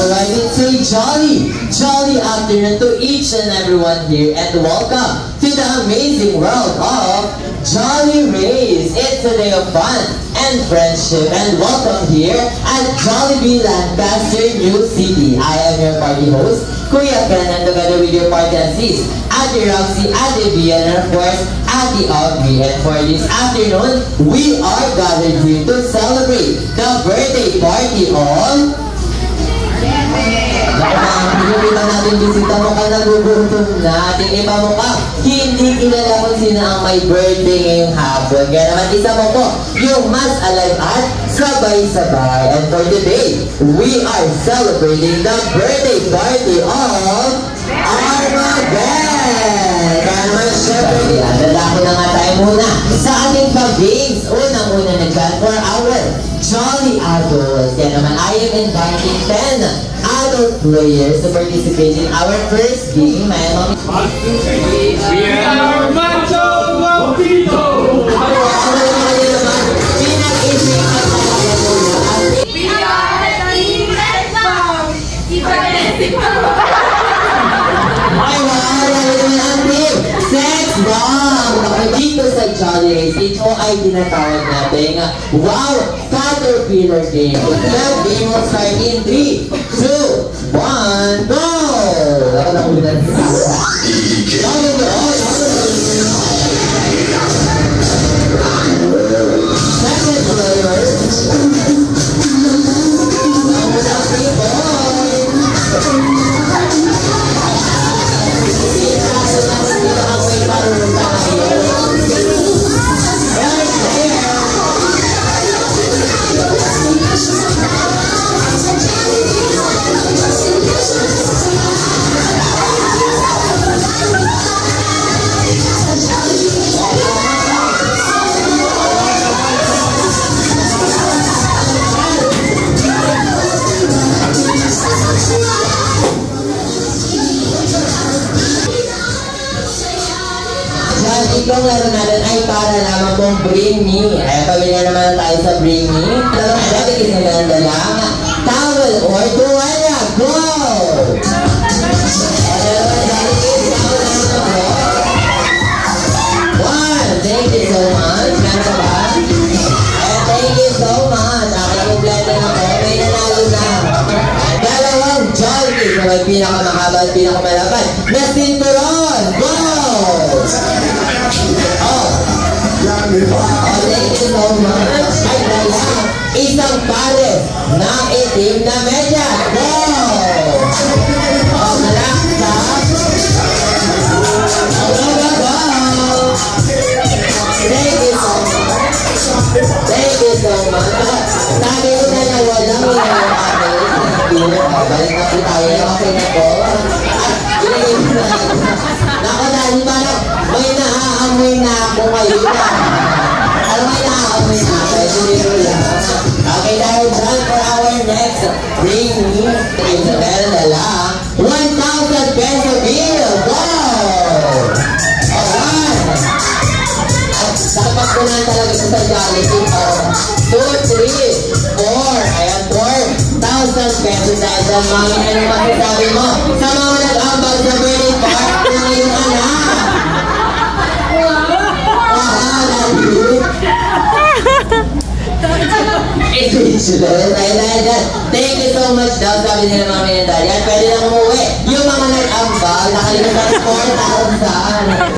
Alright, let's say jolly afternoon to each and everyone here, and welcome to the amazing world of Jolly Race. It's a day of fun and friendship, and welcome here at Jollibee Lancaster, New City. I am your party host, Kuya Ken, and together with your party assists, Ate Roxy, Ate Bian, and of course, Ate Aubrey. And for this afternoon, we are gathered here to celebrate the birthday party of... Nakita natin bisita mo ka, nagugutom na. Ating iba mo ka, hindi kilala kung sino ang may birthday ngayong hapon. Kaya naman isa mo po, yung mas alive at sabay-sabay. And for today, we are celebrating the birthday party of Armageddon. Kaya naman syempre, lalako na nga tayo muna sa ating pag-games. Unang-una na dyan for our Jolly Adults. Kaya naman, I am inviting 10 adult players to participate in our first game. We are Macho Guapito! We are the Team Red Bomb! Ay, Sex Bomb! Dito sa Jolly Race, ito ay tinatawag natin Wow Caterpillar Game. The game will start in 3, 2, 1, go! Ako na ulit. Second player. Itong laro natin ay para lamang pong Bring Me. Ay, pamilya naman tayo sa Bring Me. Dalawang natin isang ganda lang. Towel or tuwala. Go! One. Thank you so much. Ganda ba? Thank you so much. Aking blender ako. May nanalo na. Dalawang Jollibee na may pinakamahaba at pinakamalaban na sinturon. Go! Thank you so much. Ay, dala, isang pares na itim na medyas. Go! Malaksa. Go! Thank you so much. Thank you so much. Sabi ko na na walang yung akin. Balik na po tayo. Okay na po. Naku, dahil parang may naaamoy na ako ngayon na. Alam may naaamoy na ako. Okay, dahil dyan for our next Bring Me. Meron na lang 1,000 peso bill. Go! Alright. Dapat ko na talaga sa Jollibee. 2, 3, 4. Ayan, 4,000 peso dahil dyan. Mami, ano masasabi mo sa mga nag-ambag sa birthday party na ngayong anak? Thank you so much daw, sabi nila Mami and Daddy. At pwede lang umuwi yung mga nag-ambag, nakalimutan 4,000.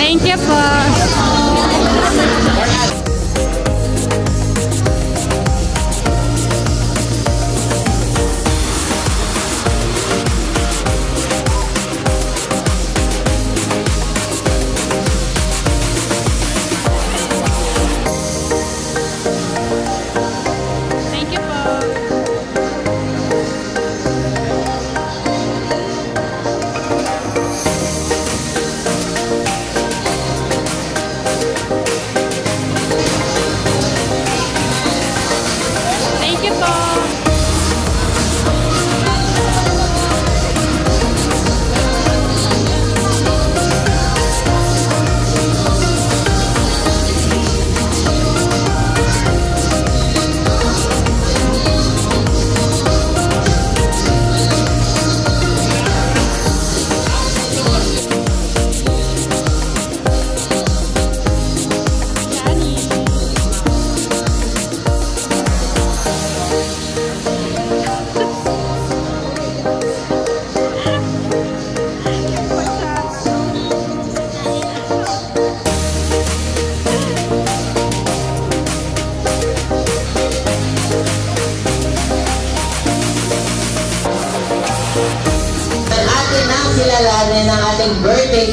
Thank you po.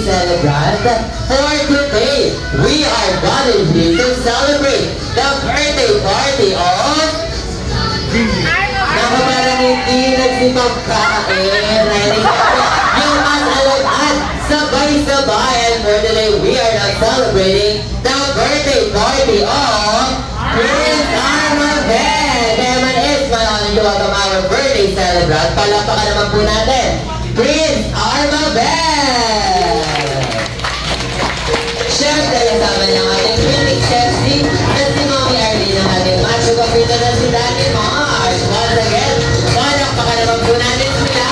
celebrant. For today, we are gathered here to celebrate the birthday party of... Naku, parang hindi nagsipagkain. Yung mas alagad, sabay-sabay. And for today, we are now celebrating the birthday party of Prince Armaben. Kaya man is malamang yung our birthday celebrant. Palapakan naman po natin, Prince Armaben! Siyempre, kasama niya ang ating critic sexy na si Mommy Arlene ang ating macho kapita na si Danny Mars. Once again, palakpakan naman po natin sila!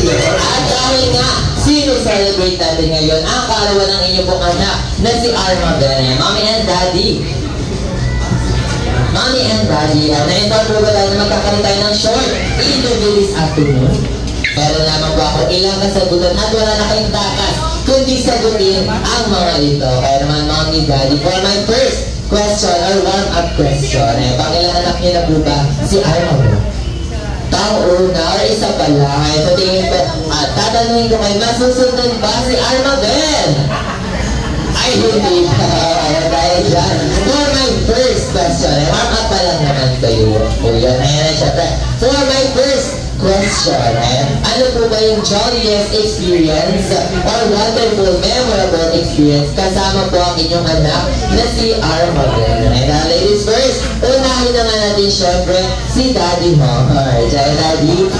At dahil nga, sino-celebrate natin ngayon ang kaarawan ng inyong pong anak na si Armaben. Mommy and Daddy. Mommy and Daddy, na-inform po ba tayo na magkakaroon tayo ng short interview this afternoon? Pero naman po ako ilang kasagutan at wala na kayong takas kundi sagutin ang mga ito. Kaya naman Mommy, Daddy, for my first question or warm-up question, pangilang anak niyo na po ba si Armaben? Tao una or isa pala. Sa tingin ko, tatanungin ko kayo, masusunod ba si Armaben? Ay, hindi pa. Dahil dyan. For my first question, warm up pa lang naman kayo. O yun, ayan na syempre. For my first question, ano po ba yung jolliest experience or wonderful, memorable experience kasama po ang inyong anak na si Armaben? And ladies first, unahin na nga natin syempre si Daddy Mars. Daddy,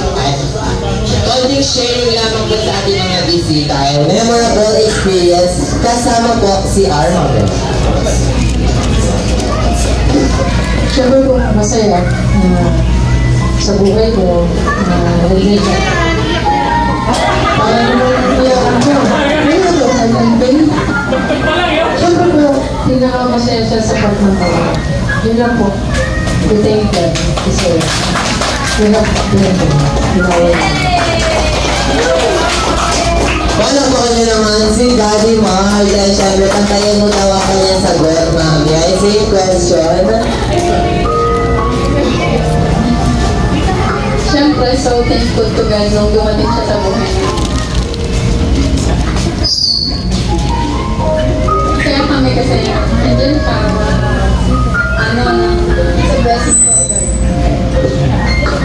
konting sharing lamang po sa ating mga bisita. Memorable experience kasama po si Armaben. Siyempre po masaya sa buhay ko na narinig siya. Parang iyakan ko. Ano ito? Nag-unveil? Siyempre po, pinakamasaya siya sa pagmatawa. Yun lang po. We thank God. Kasi we have a plan. Palakpakan niyo naman si Daddy Mars. Dahil syempre, pantayin mo tawa ka niya sa sagot, Mami. Ay, same question. Siyempre, so thankful to God nung dumating siya sa buhay niya. Kaya kami kasi, andyan siya, it's a blessing for God.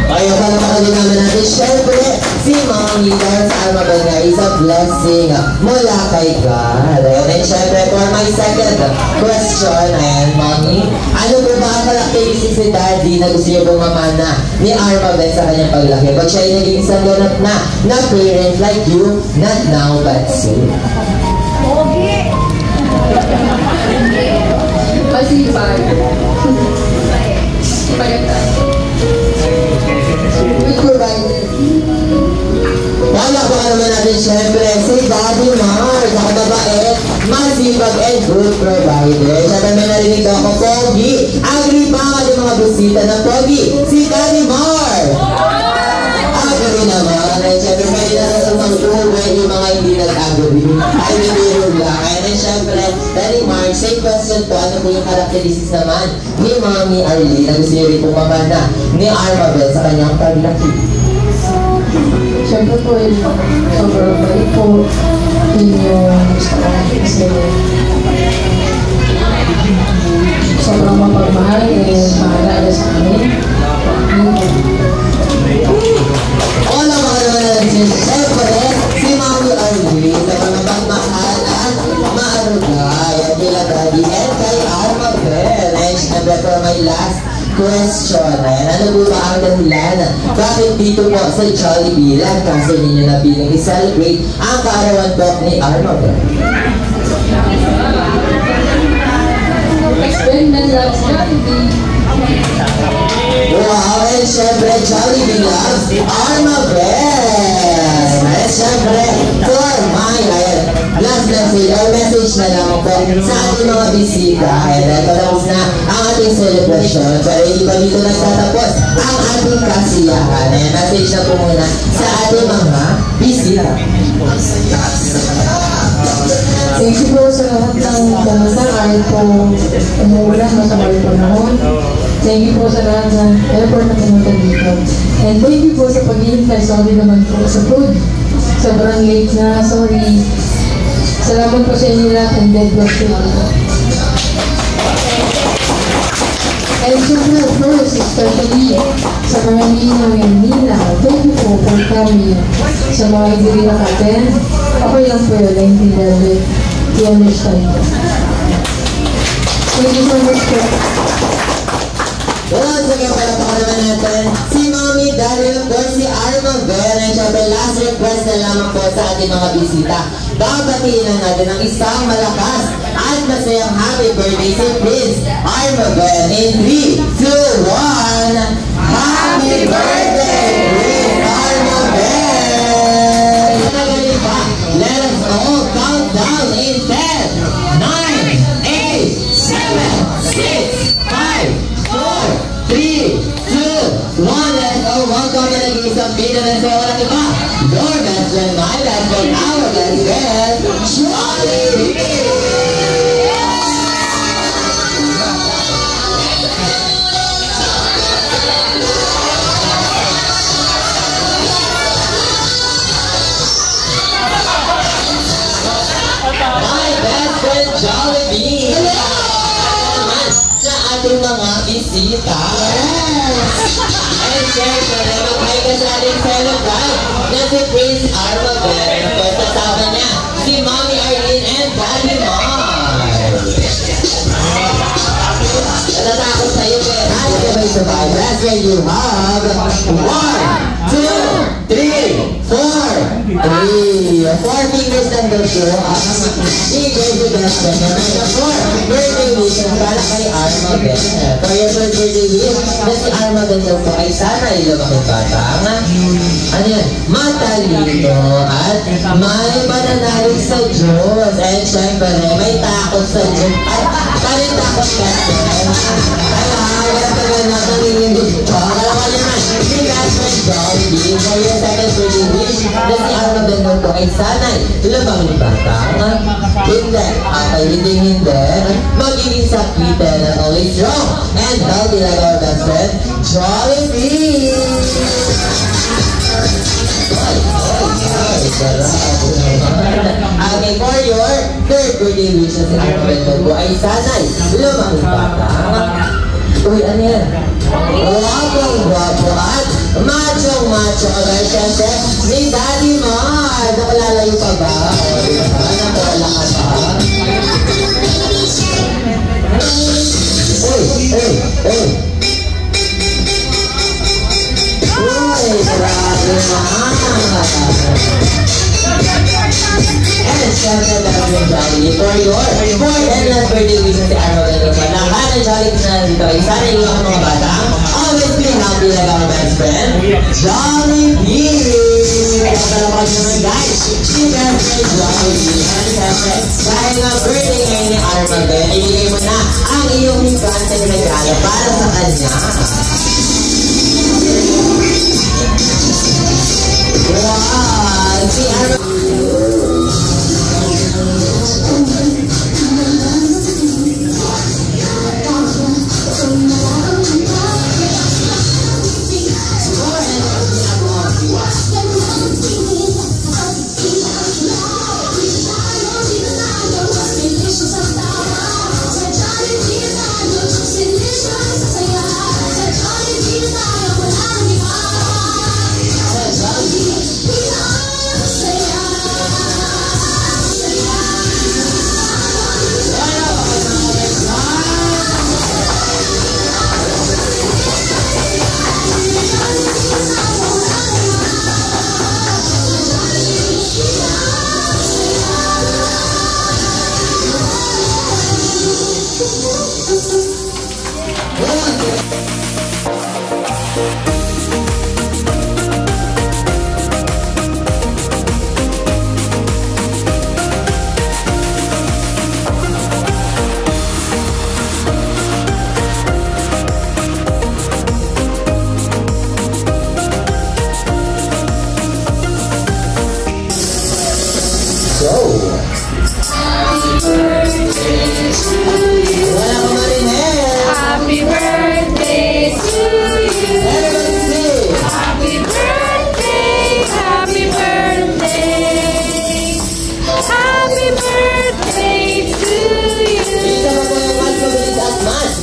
Ayaw, palakpakan din naman natin. Siyempre, si Mommy dahil sa Armaben nga is a blessing mula kay God. And siyempre, for my second question, ayan, Mommy, ano po ba ang characteristics si Daddy na gusto niyo pong mamana ni Armaben sa kanyang paglaki? Pag siya ay naging isang ganap na parent like you, not now but soon. Masipag. Pagkatan. Good provider. Palakpakan naman natin siyempre si Daddy Mars. Ako mabait, masipag and good provider. Siyempre may narinig daw ako, Pogi. Agree ba ang ating mga bisita na Pogi? Si Daddy Mars. Agree naman. Siyempre may narasamang tuwag yung mga hindi nag-agree. Ay, nabiro lang. And siyempre, Daddy Mars, same question po. Ano po yung characteristics naman ni Mommy Arlene na gusto niyo rin pong mamana ni Armaben sa kanyang paglaki? Siyempre po, sobrang bait po. Yun yung gusto ko kasi sobrang mapagmahal mahalaga sa amin. Wala ba ka naman natin? Siyempre, si Mommy Arlene sa mga pagmahal at maarugay at kila Daddy and kay Armaben. And siyempre for my last question, ano po ba ang dahilan? Bakit dito po sa Jollibee lang kasi ninyo na bilang i-celebrate ang kaarawan po ni Armaben? Explain na loves Jollibee. Wow, and syempre Jollibee loves Armaben. And syempre, for my last message na lang po sa ating mga bisita. And tapos na ang ating celebration. Pero hindi pa dito nagtatapos ang ating kasiyahan. And message na po muna sa ating mga bisita. Thank you po sa lahat ng pumunta kahit po umuulan, masama yung panahon. Thank you po sa lahat ng effort na pumunta dito. And thank you po sa paghihintay. Sorry naman po sa food. Sobrang late na, sorry. Salamat po sa inyo lahat and God bless you all. And super first, especially sa mga ninang and nina, thank you po for coming. Sa mga hindi nakaten, ako lang po yun, naintindihan it. You understand po. Thank you so much po. Well, sige pala po naman natin si Mommy, Daddy, of course, si Arma Bell. And syempre, last request na lamang po sa ating mga bisita. Babatiin na natin ang isang malakas at masayang happy birthday si Prince Arma Bell. In 3, 2, 1, Happy Birthday, Prince Arma Bell! Nagaling pa, let us all count down in 10, 9, 8, 7, 6, 5, 4, 3, 2, 1, let's go. Welcome na nag-iisang video na sa walang iba. Your best friend, my best friend, our best friend, Jollibee! My best friend, Jollibee! Sa ating mga bisita. And syempre, mag-hi ka sa ating celebrant na si Prince Arma Bell. At kasama niya, si Mommy Arlene and Daddy Mar. Natatakot sa'yo, pero sabay survive. That's where you have 1, 2, 3, 4, 4 fingers ng gusto. Fingers yung best friend. Number 4, birthday wishes para kay Arma Bell. For your birthday wish, na si Arma Bell daw po ay sana ilumaki batang ano yan, matalino at may pananalig sa Diyos. And syempre, may takot sa Diyos. At kanin takot ka wala talaga natanginig pa. Kaya ka naman, si best friend Jollibee, for your second birthday wish, na si Arma Bell daw po ay sana ilumaki batang hindi, hindi, magiging sakitan at always strong and healthy like our best friend, Jollibee! Okay, for your third birthday wish na si Arma Bell po ay sana'y lumaki batang. Uy, ano yan? Guwapong-guwapo at machong-macho. Okay, syempre, ni Daddy Mar. Nakalalayo pa ba? Nakawala ka pa? Uy, grabe naman. And syempre, Daddy Jollibee, for your fourth and last birthday wish na si Arma Bell. Lahat ng Jollibee na dito ay sana yung mga bata always be happy like our best friend, Jollibee! Talagang naman guys, si best friend Jollibee. And syempre, dahil nga birthday ngayon ni Arma Bell, ibigay mo na ang iyong higante na regalo para sa kanya. Wow! Si Arma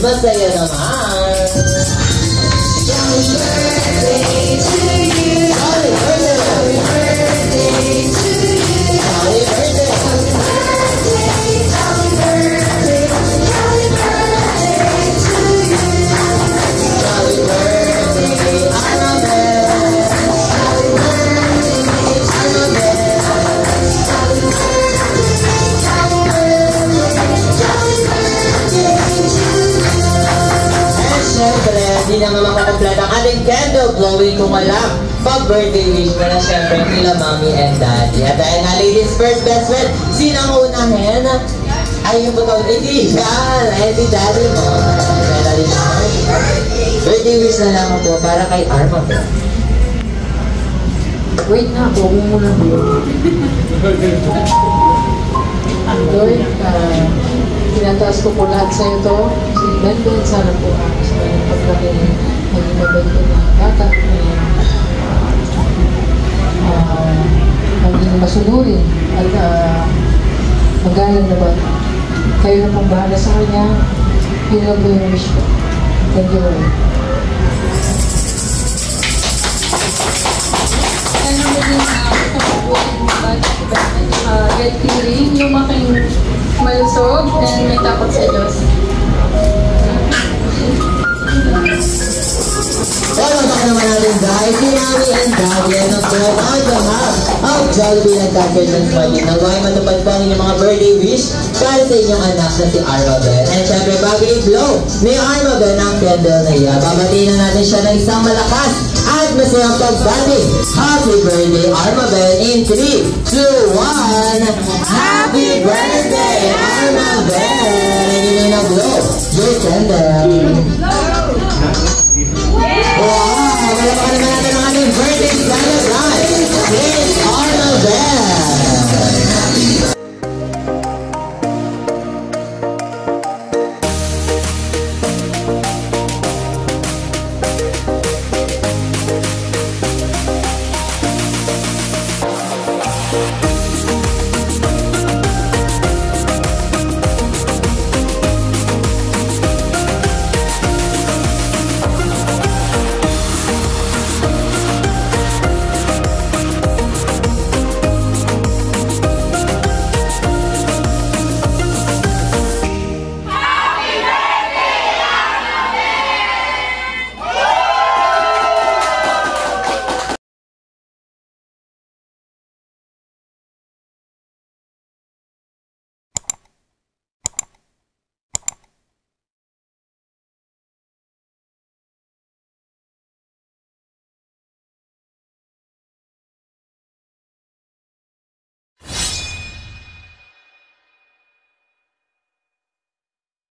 masaya naman. Jolly birthday to you. Jolly birthday. Jolly birthday to you. Jolly birthday. Jolly birthday. Jolly birthday. Jolly birthday to you. Jolly birthday, Annabelle. Jolly birthday, Annabelle. Jolly birthday, jolly birthday, jolly birthday to you. And syempre, di naman makakomplet ang ating candle blowing kung alam. Pag-birthday wish mo na syempre nila mommy and daddy. At dahil nga ladies first best friend, sinang unahin? Ay, yung butong, hindi yan. Ay, si daddy mo. Birthday wish na lang ako para kay Arma. Wait na, huwag mo muna po. Lord, tinataas ko po lahat sa ito. Si Ben, sana po sa kanyang paglaki maging mabait ko na bata. Maging masunurin at magalang na bata. Kayo na pong bahala sa kanya. Yun lang po yung wish ko. Thank you, Lord. Ano mo din get feeling, yung making malusog and may takot sa Diyos. Welcome back naman natin guys, si Mommy and Daddy, and of course, on behalf of Jollibee and Congratulations Party, nagawin matupad po ang inyong mga birthday wish para sa inyong anak na si Armabel. And syempre, bago i-blow ni Armabel ng candle na iya, babatiin na natin siya ng isang malakas at masayang pagbati. Happy birthday, Armabel, in 3, 2, 1. Happy birthday, Armabel!